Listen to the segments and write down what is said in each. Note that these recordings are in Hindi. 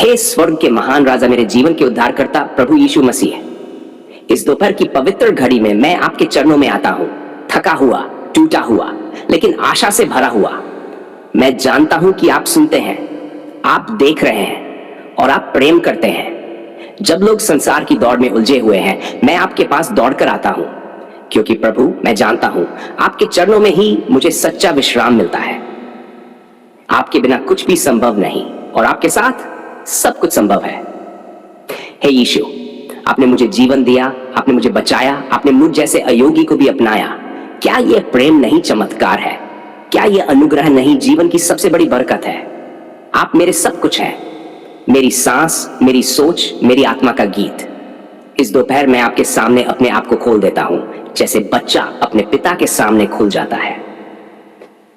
हे स्वर्ग के महान राजा, मेरे जीवन के उद्धारकर्ता प्रभु यीशु मसीह, इस दोपहर की पवित्र घड़ी में मैं आपके चरणों में आता हूं, थका हुआ, टूटा हुआ, लेकिन आशा से भरा हुआ। मैं जानता हूं कि आप सुनते हैं, आप देख रहे हैं और आप प्रेम करते हैं। जब लोग संसार की दौड़ में उलझे हुए हैं, मैं आपके पास दौड़कर आता हूं, क्योंकि प्रभु मैं जानता हूं आपके चरणों में ही मुझे सच्चा विश्राम मिलता है। आपके बिना कुछ भी संभव नहीं और आपके साथ सब कुछ संभव है। हे यीशु, आपने मुझे जीवन दिया, आपने मुझे बचाया, आपने मुझ जैसे अयोगी को भी अपनाया। क्या यह प्रेम नहीं चमत्कार है? क्या यह अनुग्रह नहीं जीवन की सबसे बड़ी बरकत है? आप मेरे सब कुछ हैं, मेरी सांस, मेरी सोच, मेरी आत्मा का गीत। इस दोपहर मैं आपके सामने अपने आप को खोल देता हूं, जैसे बच्चा अपने पिता के सामने खुल जाता है।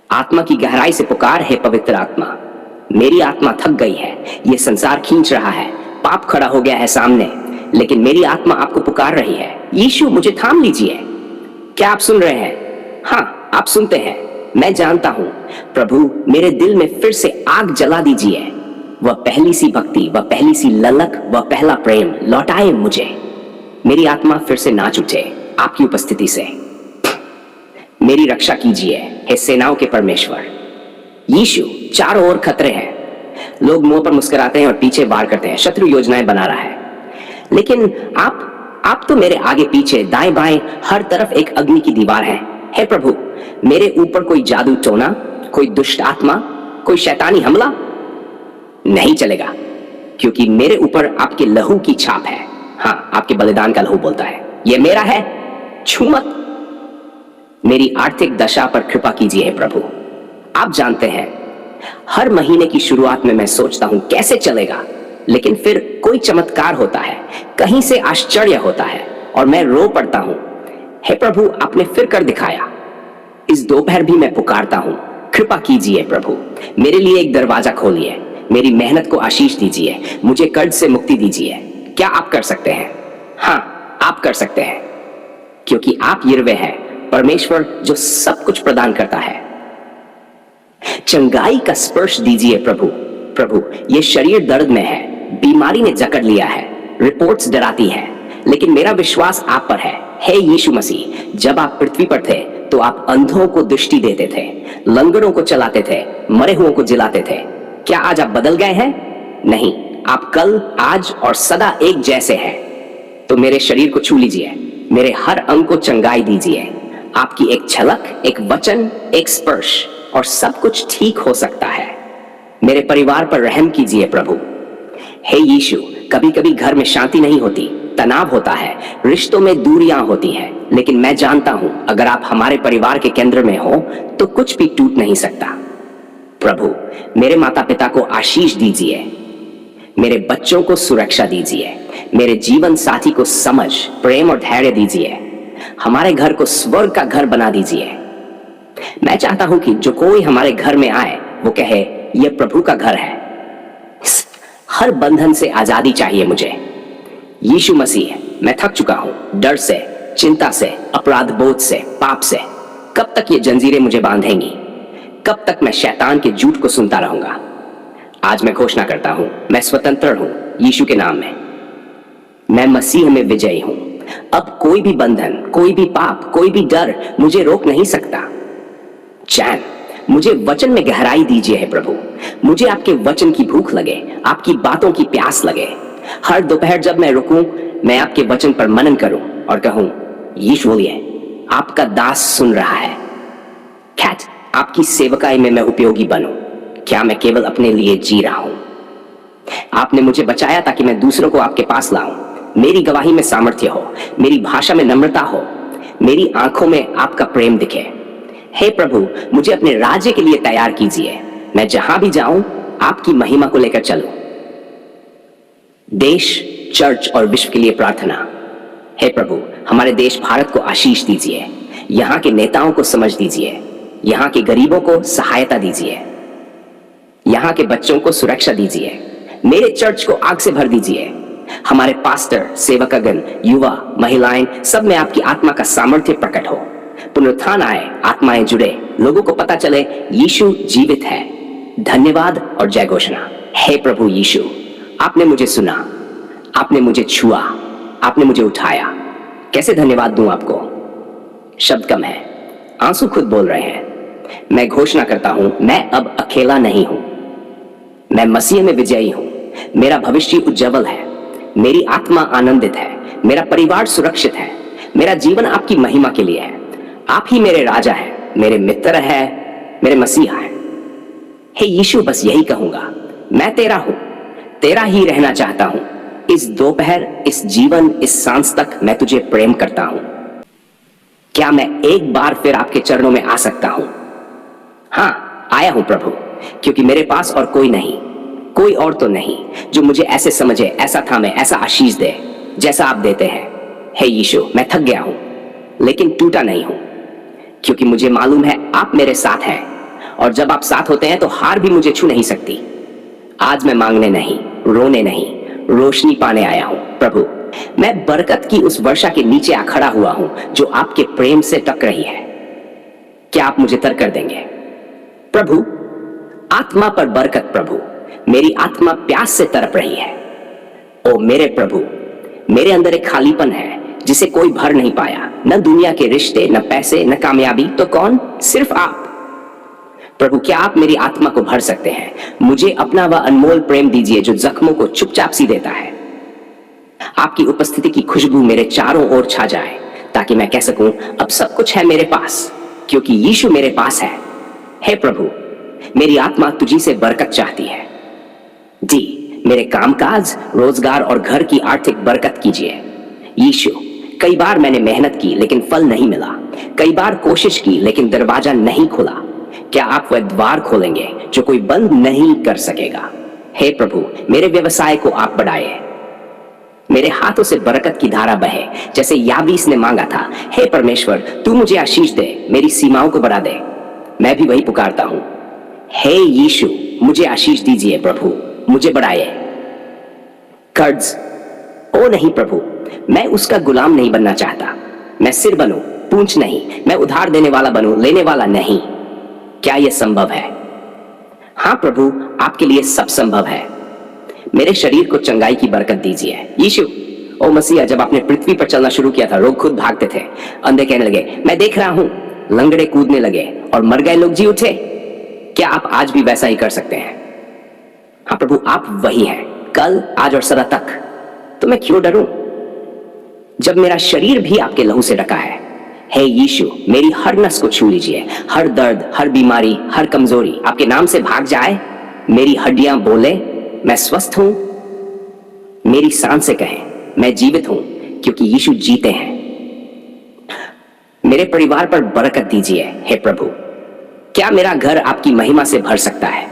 आत्मा की गहराई से पुकार, है पवित्र आत्मा, मेरी आत्मा थक गई है, यह संसार खींच रहा है, पाप खड़ा हो गया है सामने, लेकिन मेरी आत्मा आपको पुकार रही है। यीशु, मुझे थाम लीजिए। क्या आप सुन रहे हैं? हाँ, आप सुनते हैं, मैं जानता हूं। प्रभु, मेरे दिल में फिर से आग जला दीजिए। वह पहली सी भक्ति, वह पहली सी ललक, वह पहला प्रेम लौटाए मुझे। मेरी आत्मा फिर से नाच उठे आपकी उपस्थिति से। मेरी रक्षा कीजिए, हे सेनाओं के परमेश्वर। यीशु, चारों ओर खतरे हैं, लोग मुंह पर मुस्कुराते हैं और पीछे वार करते हैं, शत्रु योजनाएं बना रहा है, लेकिन आप तो मेरे आगे पीछे दाएं बाएं हर तरफ एक अग्नि की दीवार है। हे प्रभु, मेरे ऊपर कोई जादू टोना, कोई दुष्ट आत्मा, कोई शैतानी हमला नहीं चलेगा, क्योंकि मेरे ऊपर आपके लहू की छाप है। हाँ, आपके बलिदान का लहू बोलता है, यह मेरा है, छू मत। मेरी आर्थिक दशा पर कृपा कीजिए हे प्रभु। आप जानते हैं, हर महीने की शुरुआत में मैं सोचता हूं कैसे चलेगा, लेकिन फिर कोई चमत्कार होता है, कहीं से आश्चर्य होता है और मैं रो पड़ता हूं। हे प्रभु, आपने फिर कर दिखाया। इस दोपहर भी मैं पुकारता हूं, कृपा कीजिए प्रभु, मेरे लिए एक दरवाजा खोलिए, मेरी मेहनत को आशीष दीजिए, मुझे कर्ज से मुक्ति दीजिए। क्या आप कर सकते हैं? हाँ, आप कर सकते हैं, क्योंकि आप यिर्वे हैं, परमेश्वर जो सब कुछ प्रदान करता है। चंगाई का स्पर्श दीजिए प्रभु। प्रभु, ये शरीर दर्द में है, बीमारी ने जकड़ लिया है, रिपोर्ट्स डराती हैं, लेकिन मेरा विश्वास आप पर है। हे यीशु मसीह, जब आप पृथ्वी पर थे तो आप अंधों को दृष्टि देते थे, लंगड़ों को चलाते थे, मरे हुओं को जिलाते थे। क्या आज आप बदल गए हैं? नहीं, आप कल, आज और सदा एक जैसे हैं। तो मेरे शरीर को छू लीजिए, मेरे हर अंग को चंगाई दीजिए। आपकी एक झलक, एक वचन, एक स्पर्श और सब कुछ ठीक हो सकता है। मेरे परिवार पर रहम कीजिए प्रभु। हे यीशु, कभी कभी घर में शांति नहीं होती, तनाव होता है, रिश्तों में दूरियां होती हैं, लेकिन मैं जानता हूं अगर आप हमारे परिवार के केंद्र में हो तो कुछ भी टूट नहीं सकता। प्रभु, मेरे माता पिता को आशीष दीजिए, मेरे बच्चों को सुरक्षा दीजिए, मेरे जीवन साथी को समझ, प्रेम और धैर्य दीजिए, हमारे घर को स्वर्ग का घर बना दीजिए। मैं चाहता हूं कि जो कोई हमारे घर में आए वो कहे, यह प्रभु का घर है। हर बंधन से आजादी चाहिए मुझे। यीशु मसीह, मैं थक चुका हूं, डर से, चिंता से, अपराध बोध से, पाप से। कब तक ये जंजीरें मुझे बांधेंगी? कब तक मैं शैतान के झूठ को सुनता रहूंगा? आज मैं घोषणा करता हूं, मैं स्वतंत्र हूं यीशु के नाम में। मैं मसीह में विजयी हूं। अब कोई भी बंधन, कोई भी पाप, कोई भी डर मुझे रोक नहीं सकता। चैन, मुझे वचन में गहराई दीजिए है प्रभु। मुझे आपके वचन की भूख लगे, आपकी बातों की प्यास लगे। हर दोपहर जब मैं रुकूं, मैं आपके वचन पर मनन करूं और कहूं, यीशु बोलिए, आपका दास सुन रहा है। कैट, आपकी सेवकाई में मैं उपयोगी बनूं। क्या मैं केवल अपने लिए जी रहा हूं? आपने मुझे बचाया ताकि मैं दूसरों को आपके पास लाऊं। मेरी गवाही में सामर्थ्य हो, मेरी भाषा में नम्रता हो, मेरी आंखों में आपका प्रेम दिखे। हे प्रभु, मुझे अपने राज्य के लिए तैयार कीजिए। मैं जहां भी जाऊं आपकी महिमा को लेकर चलूं। देश, चर्च और विश्व के लिए प्रार्थना। हे प्रभु, हमारे देश भारत को आशीष दीजिए, यहाँ के नेताओं को समझ दीजिए, यहाँ के गरीबों को सहायता दीजिए, यहाँ के बच्चों को सुरक्षा दीजिए, मेरे चर्च को आग से भर दीजिए। हमारे पास्टर, सेवकगण, युवा, महिलाएं, सब में आपकी आत्मा का सामर्थ्य प्रकट हो। पुनरुत्थान आए, आत्माएं जुड़े, लोगों को पता चले यीशु जीवित है। धन्यवाद और जय घोषणा। हे प्रभु यीशु, आपने मुझे सुना, आपने मुझे छुआ, आपने मुझे उठाया। कैसे धन्यवाद दूं आपको? शब्द कम है, आंसू खुद बोल रहे हैं। मैं घोषणा करता हूं, मैं अब अकेला नहीं हूं। मैं मसीह में विजयी हूं। मेरा भविष्य उज्जवल है। मेरी आत्मा आनंदित है। मेरा परिवार सुरक्षित है। मेरा जीवन आपकी महिमा के लिए है। आप ही मेरे राजा हैं, मेरे मित्र हैं, मेरे मसीहा हैं। हे यीशु, बस यही कहूंगा, मैं तेरा हूं, तेरा ही रहना चाहता हूं। इस दोपहर, इस जीवन, इस सांस तक मैं तुझे प्रेम करता हूं। क्या मैं एक बार फिर आपके चरणों में आ सकता हूं? हां, आया हूं प्रभु, क्योंकि मेरे पास और कोई नहीं, कोई और तो नहीं जो मुझे ऐसे समझे, ऐसा थामे, ऐसा आशीष दे जैसा आप देते हैं। हे यीशु, मैं थक गया हूं, लेकिन टूटा नहीं हूं, क्योंकि मुझे मालूम है आप मेरे साथ हैं, और जब आप साथ होते हैं तो हार भी मुझे छू नहीं सकती। आज मैं मांगने नहीं, रोने नहीं, रोशनी पाने आया हूं प्रभु। मैं बरकत की उस वर्षा के नीचे आ खड़ा हुआ हूं जो आपके प्रेम से टक रही है। क्या आप मुझे तर कर देंगे प्रभु? आत्मा पर बरकत प्रभु। मेरी आत्मा प्यास से तड़प रही है। ओ मेरे प्रभु, मेरे अंदर एक खालीपन है जिसे कोई भर नहीं पाया। न दुनिया के रिश्ते, न पैसे, न कामयाबी, तो कौन? सिर्फ आप प्रभु। क्या आप मेरी आत्मा को भर सकते हैं? मुझे अपना वह अनमोल प्रेम दीजिए जो जख्मों को चुपचाप सी देता है। आपकी उपस्थिति की खुशबू मेरे चारों ओर छा जाए, ताकि मैं कह सकूं, अब सब कुछ है मेरे पास, क्योंकि यीशु मेरे पास है। हे प्रभु, मेरी आत्मा तुझी से बरकत चाहती है। जी, मेरे कामकाज, रोजगार और घर की आर्थिक बरकत कीजिए यीशु। कई बार मैंने मेहनत की लेकिन फल नहीं मिला। कई बार कोशिश की लेकिन दरवाजा नहीं खुला। क्या आप वह द्वार खोलेंगे जो कोई बंद नहीं कर सकेगा? हे प्रभु, मेरे व्यवसाय को आप बढ़ाए। मेरे हाथों से बरकत की धारा बहे जैसे याबीस ने मांगा था। हे परमेश्वर, तू मुझे आशीष दे, मेरी सीमाओं को बढ़ा दे। मैं भी वही पुकारता हूं। हे यीशु, मुझे आशीष दीजिए प्रभु, मुझे बढ़ाए। कर्ज, ओ नहीं प्रभु, मैं उसका गुलाम नहीं बनना चाहता। मैं सिर बनूं, पूंछ नहीं। मैं उधार देने वाला बनूं, लेने वाला नहीं। क्या यह संभव है? हां प्रभु, आपके लिए सब संभव है। मेरे शरीर को चंगाई की बरकत दीजिए यीशु। ओ मसीहा, जब आपने पृथ्वी पर चलना शुरू किया था, लोग खुद भागते थे, अंधे कहने लगे मैं देख रहा हूं, लंगड़े कूदने लगे, और मर गए लोग जी उठे। क्या आप आज भी वैसा ही कर सकते हैं? हाँ प्रभु, आप वही हैं, कल, आज और सदा तक। तो मैं क्यों डरूं जब मेरा शरीर भी आपके लहू से ढका है? हे यीशु, मेरी हर नस को छू लीजिए। हर दर्द, हर बीमारी, हर कमजोरी आपके नाम से भाग जाए। मेरी हड्डियां बोले मैं स्वस्थ हूं। मेरी सांसें कहें मैं जीवित हूं, क्योंकि यीशु जीते हैं। मेरे परिवार पर बरकत दीजिए हे प्रभु। क्या मेरा घर आपकी महिमा से भर सकता है?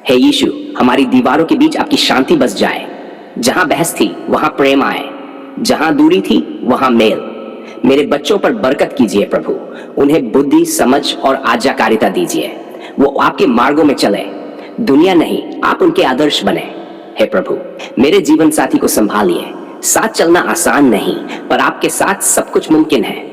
हे यीशु, हमारी दीवारों के बीच आपकी शांति बस जाए। जहां बहस थी वहां प्रेम आए, जहां दूरी थी वहां मेल। मेरे बच्चों पर बरकत कीजिए प्रभु। उन्हें बुद्धि, समझ और आज्ञाकारिता दीजिए। वो आपके मार्गों में चले, दुनिया नहीं, आप उनके आदर्श बने। हे प्रभु, मेरे जीवन साथी को संभालिए। साथ चलना आसान नहीं, पर आपके साथ सब कुछ मुमकिन है।